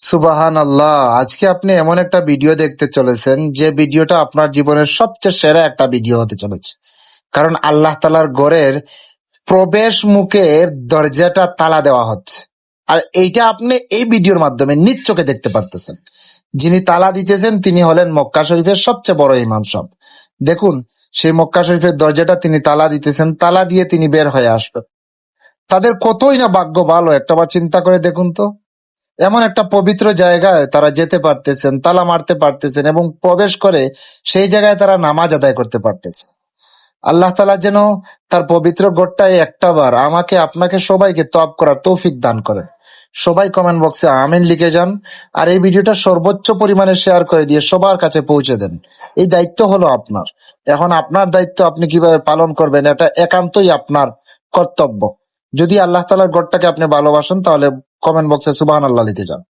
সুবাহান আল্লাহ। আজকে আপনি এমন একটা ভিডিও দেখতে চলেছেন যে ভিডিওটা আপনার জীবনের সবচেয়ে সেরা একটা ভিডিও হতে চলেছে। কারণ আল্লাহ তালার ঘরের প্রবেশ মুখের দরজাটা তালা দেওয়া হচ্ছে, আর এইটা আপনি এই ভিডিওর মাধ্যমে নিজ চোখে দেখতে পারতেছেন। যিনি তালা দিতেছেন তিনি হলেন মক্কা শরীফের সবচেয়ে বড় ইমাম সাহেব। দেখুন, সেই মক্কা শরীফের দরজাটা তিনি তালা দিতেছেন, তালা দিয়ে তিনি বের হয়ে আসবেন। তাদের কতই না ভাগ্য ভালো, একটাবার চিন্তা করে দেখুন তো। এমন একটা পবিত্র জায়গায় তারা যেতে পারতেছেন, তালা মারতে পারতেছেন এবং প্রবেশ করে সেই জায়গায় তারা নামাজ আদায় করতে পারতেছে। আল্লাহ তাআলা যেন তার পবিত্র ঘরটায় একটাবার আমাকে আপনাকে সবাইকে তওয়াব করার তৌফিক দান করে। সবাই কমেন্ট বক্সে আমিন লিখে যান, আর এই ভিডিওটা সর্বোচ্চ পরিমাণে শেয়ার করে দিয়ে সবার কাছে পৌঁছে দেন। এই দায়িত্ব হলো আপনার। এখন আপনার দায়িত্ব আপনি কিভাবে পালন করবেন, এটা একান্তই আপনার কর্তব্য। যদি আল্লাহ তাআলার ঘরটাকে আপনি ভালোবাসেন তাহলে কমেন্ট বক্সে সুবহানাল্লাহ লিখে যান।